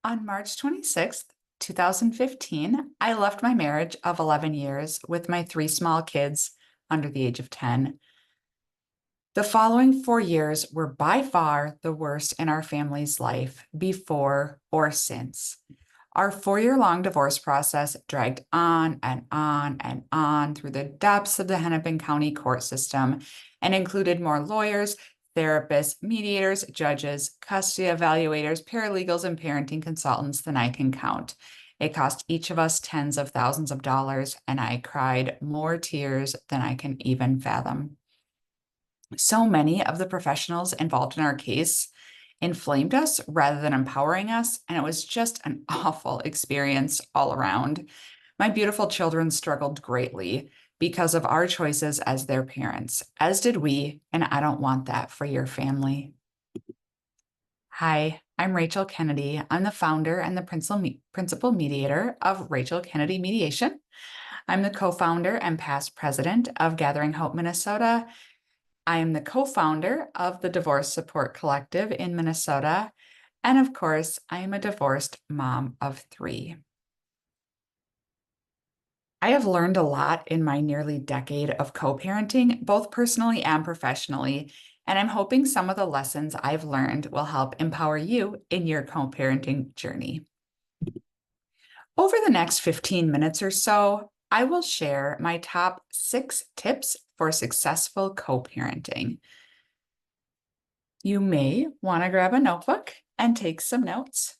On March 26th, 2015, I left my marriage of 11 years with my three small kids under the age of 10. The following 4 years were by far the worst in our family's life, before or since. Our 4 year long divorce process dragged on and on and on through the depths of the Hennepin County court system and included more lawyers, therapists, mediators, judges, custody evaluators, paralegals, and parenting consultants than I can count. It cost each of us tens of thousands of dollars, and I cried more tears than I can even fathom. So many of the professionals involved in our case inflamed us rather than empowering us, and it was just an awful experience all around. My beautiful children struggled greatly because of our choices as their parents, as did we, and I don't want that for your family. Hi, I'm Rachel Kennedy. I'm the founder and the principal mediator of Rachel Kennedy Mediation. I'm the co-founder and past president of Gathering Hope Minnesota. I am the co-founder of the Divorce Support Collective in Minnesota. And of course, I am a divorced mom of three. I have learned a lot in my nearly decade of co-parenting, both personally and professionally, and I'm hoping some of the lessons I've learned will help empower you in your co-parenting journey. Over the next 15 minutes or so, I will share my top 6 tips for successful co-parenting. You may want to grab a notebook and take some notes.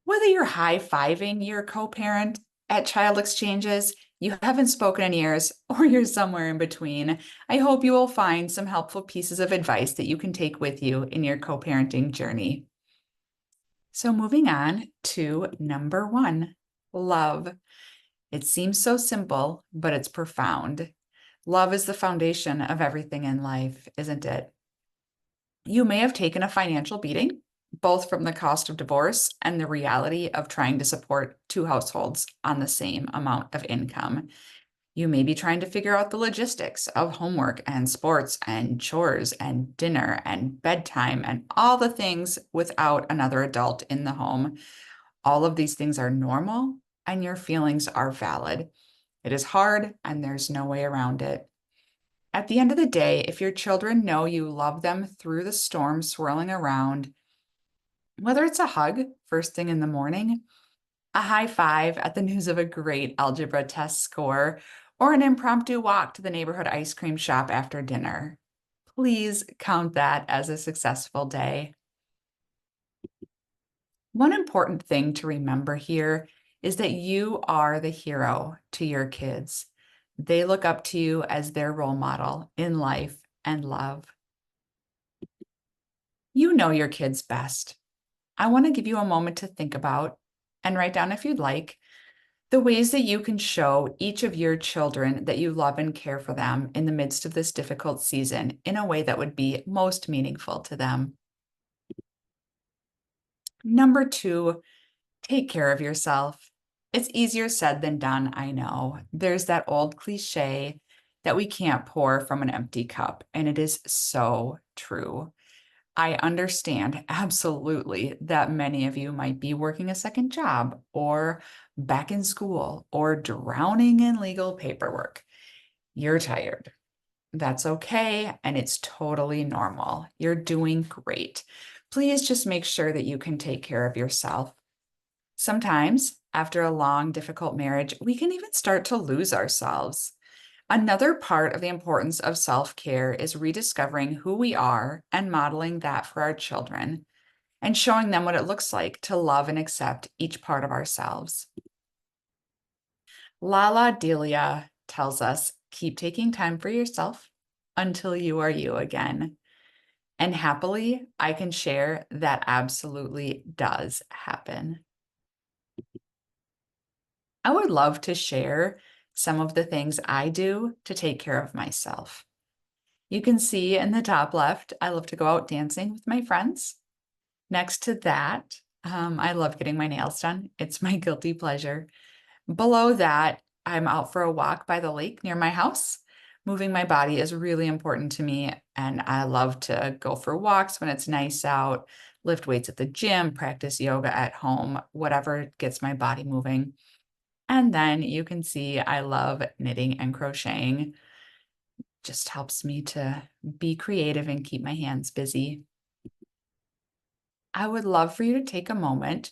Whether you're high-fiving your co-parent at child exchanges, you haven't spoken in years, or you're somewhere in between, I hope you will find some helpful pieces of advice that you can take with you in your co-parenting journey. So moving on to number 1, love. It seems so simple, but it's profound. Love is the foundation of everything in life, isn't it? You may have taken a financial beating, both from the cost of divorce and the reality of trying to support 2 households on the same amount of income. You may be trying to figure out the logistics of homework and sports and chores and dinner and bedtime and all the things without another adult in the home. All of these things are normal, and your feelings are valid. It is hard, and there's no way around it. At the end of the day, if your children know you love them through the storm swirling around, whether it's a hug first thing in the morning, a high five at the news of a great algebra test score, or an impromptu walk to the neighborhood ice cream shop after dinner, please count that as a successful day. One important thing to remember here is that you are the hero to your kids. They look up to you as their role model in life and love. You know your kids best. I want to give you a moment to think about and write down, if you'd like, the ways that you can show each of your children that you love and care for them in the midst of this difficult season in a way that would be most meaningful to them. Number 2, take care of yourself. It's easier said than done, I know. There's that old cliche that we can't pour from an empty cup, and it is so true. I understand absolutely that many of you might be working a second job or back in school or drowning in legal paperwork. You're tired. That's okay, and it's totally normal. You're doing great. Please just make sure that you can take care of yourself. Sometimes, after a long, difficult marriage, we can even start to lose ourselves. Another part of the importance of self-care is rediscovering who we are and modeling that for our children and showing them what it looks like to love and accept each part of ourselves. Lala Delia tells us, keep taking time for yourself until you are you again. And happily, I can share that absolutely does happen. I would love to share some of the things I do to take care of myself. You can see in the top left, I love to go out dancing with my friends. Next to that, I love getting my nails done. It's my guilty pleasure. Below that, I'm out for a walk by the lake near my house. Moving my body is really important to me, and I love to go for walks when it's nice out, lift weights at the gym, practice yoga at home, whatever gets my body moving. And then you can see I love knitting and crocheting. Just helps me to be creative and keep my hands busy. I would love for you to take a moment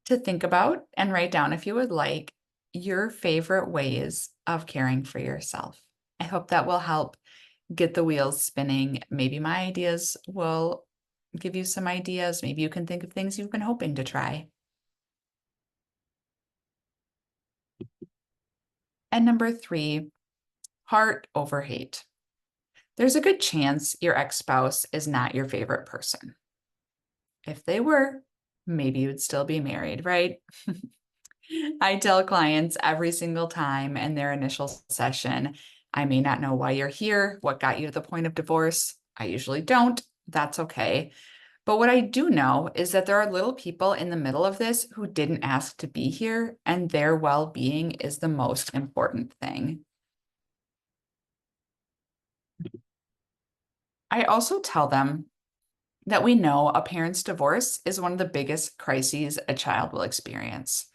to think about and write down, if you would like, your favorite ways of caring for yourself. I hope that will help get the wheels spinning. Maybe my ideas will give you some ideas. Maybe you can think of things you've been hoping to try. And number 3, heart over hate. There's a good chance your ex-spouse is not your favorite person. If they were, maybe you'd still be married, right? I tell clients every single time in their initial session, I may not know why you're here, what got you to the point of divorce. I usually don't. That's okay. But what I do know is that there are little people in the middle of this who didn't ask to be here, and their well-being is the most important thing. I also tell them that we know a parent's divorce is one of the biggest crises a child will experience.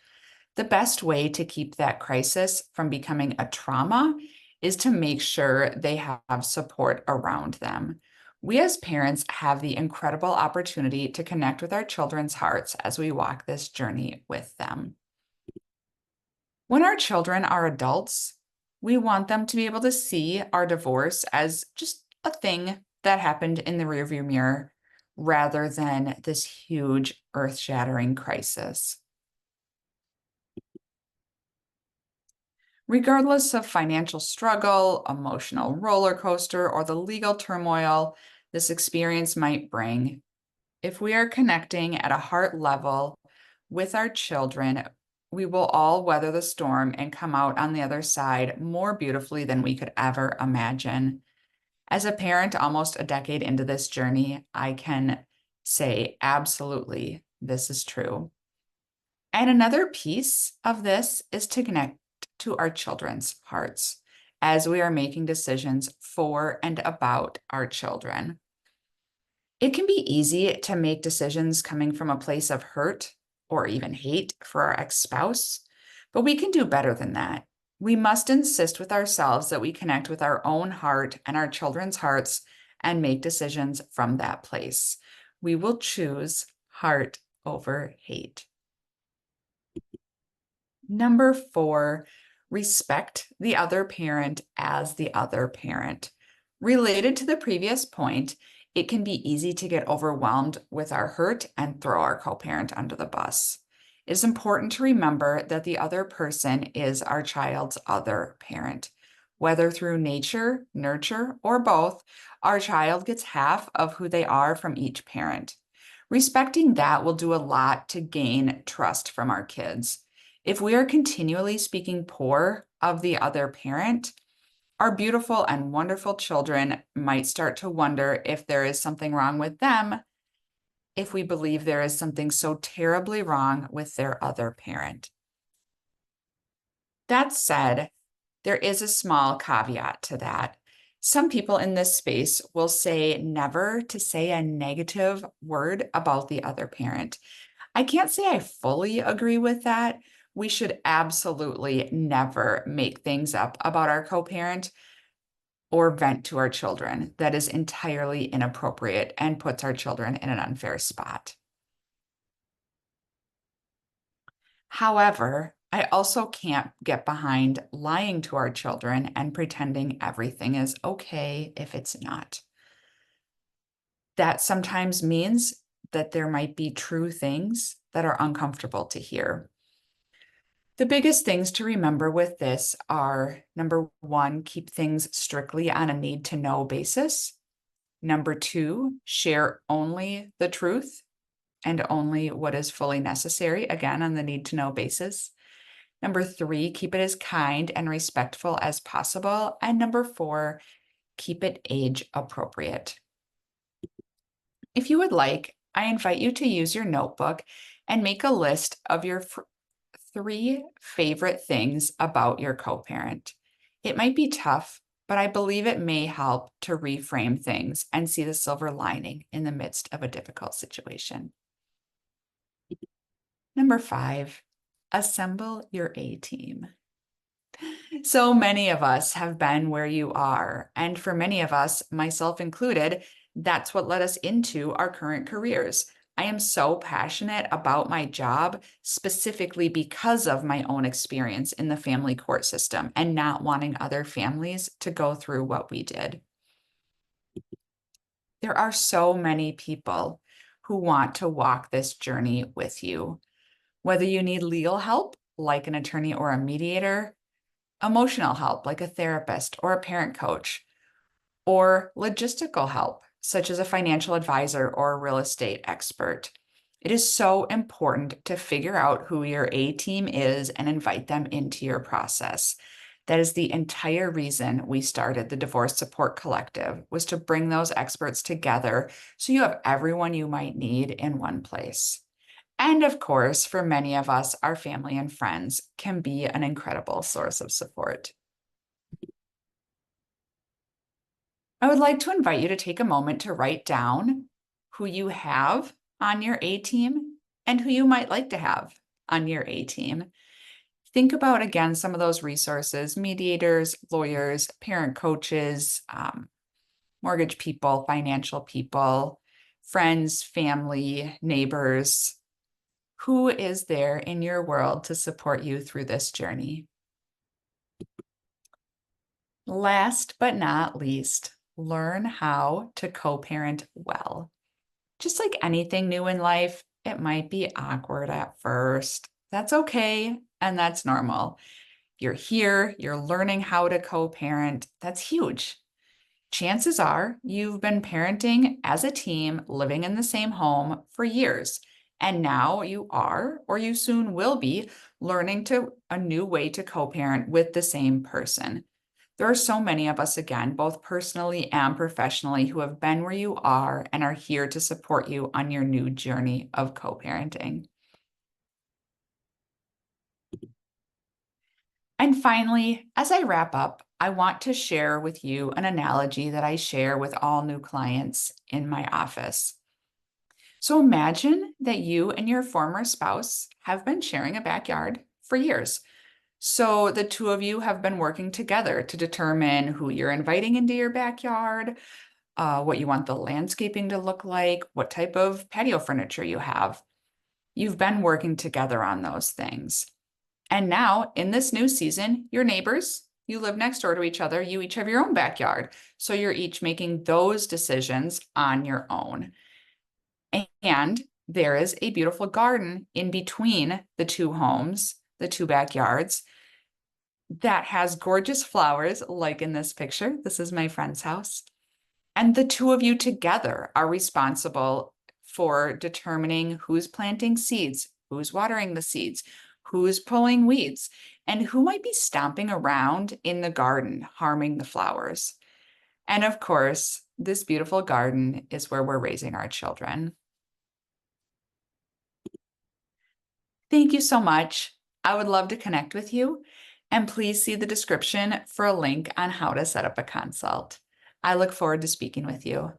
The best way to keep that crisis from becoming a trauma is to make sure they have support around them. We as parents have the incredible opportunity to connect with our children's hearts as we walk this journey with them. When our children are adults, we want them to be able to see our divorce as just a thing that happened in the rearview mirror rather than this huge earth-shattering crisis. Regardless of financial struggle, emotional roller coaster, or the legal turmoil this experience might bring, if we are connecting at a heart level with our children, we will all weather the storm and come out on the other side more beautifully than we could ever imagine. As a parent, almost a decade into this journey, I can say absolutely this is true. And another piece of this is to connect to our children's hearts as we are making decisions for and about our children. It can be easy to make decisions coming from a place of hurt or even hate for our ex-spouse, but we can do better than that. We must insist with ourselves that we connect with our own heart and our children's hearts and make decisions from that place. We will choose heart over hate. Number 4, respect the other parent as the other parent. Related to the previous point, it can be easy to get overwhelmed with our hurt and throw our co-parent under the bus. It is important to remember that the other person is our child's other parent. Whether through nature, nurture, or both, our child gets half of who they are from each parent. Respecting that will do a lot to gain trust from our kids. If we are continually speaking poor of the other parent, our beautiful and wonderful children might start to wonder if there is something wrong with them, if we believe there is something so terribly wrong with their other parent. That said, there is a small caveat to that. Some people in this space will say never to say a negative word about the other parent. I can't say I fully agree with that. We should absolutely never make things up about our co-parent or vent to our children. That is entirely inappropriate and puts our children in an unfair spot. However, I also can't get behind lying to our children and pretending everything is okay if it's not. That sometimes means that there might be true things that are uncomfortable to hear. The biggest things to remember with this are, number 1, keep things strictly on a need-to-know basis. Number 2, share only the truth and only what is fully necessary, again, on the need-to-know basis. Number 3, keep it as kind and respectful as possible. And number 4, keep it age appropriate. If you would like, I invite you to use your notebook and make a list of your 3 favorite things about your co-parent. It might be tough, but I believe it may help to reframe things and see the silver lining in the midst of a difficult situation. Number 5, assemble your A team. So many of us have been where you are, and for many of us, myself included, that's what led us into our current careers. I am so passionate about my job, specifically because of my own experience in the family court system and not wanting other families to go through what we did. There are so many people who want to walk this journey with you. Whether you need legal help, like an attorney or a mediator, emotional help, like a therapist or a parent coach, or logistical help, such as a financial advisor or a real estate expert. It is so important to figure out who your A team is and invite them into your process. That is the entire reason we started the Divorce Support Collective, was to bring those experts together so you have everyone you might need in one place. And of course, for many of us, our family and friends can be an incredible source of support. I would like to invite you to take a moment to write down who you have on your A team and who you might like to have on your A team. Think about, again, some of those resources: mediators, lawyers, parent coaches, mortgage people, financial people, friends, family, neighbors. Who is there in your world to support you through this journey? Last but not least, learn how to co-parent well. Just like anything new in life, it might be awkward at first. That's okay, and that's normal. You're here, you're learning how to co-parent. That's huge. Chances are you've been parenting as a team, living in the same home for years. And now you are, or you soon will be, learning a new way to co-parent with the same person. There are so many of us, again, both personally and professionally, who have been where you are and are here to support you on your new journey of co-parenting. And finally, as I wrap up, I want to share with you an analogy that I share with all new clients in my office. So imagine that you and your former spouse have been sharing a backyard for years. So the two of you have been working together to determine who you're inviting into your backyard, what you want the landscaping to look like, what type of patio furniture you have. You've been working together on those things. And now in this new season, you're neighbors, you live next door to each other, you each have your own backyard. So you're each making those decisions on your own. And there is a beautiful garden in between the two homes, the two backyards, that has gorgeous flowers, like in this picture. This is my friend's house. And the two of you together are responsible for determining who's planting seeds, who's watering the seeds, who's pulling weeds, and who might be stomping around in the garden, harming the flowers. And of course, this beautiful garden is where we're raising our children. Thank you so much. I would love to connect with you, and please see the description for a link on how to set up a consult. I look forward to speaking with you.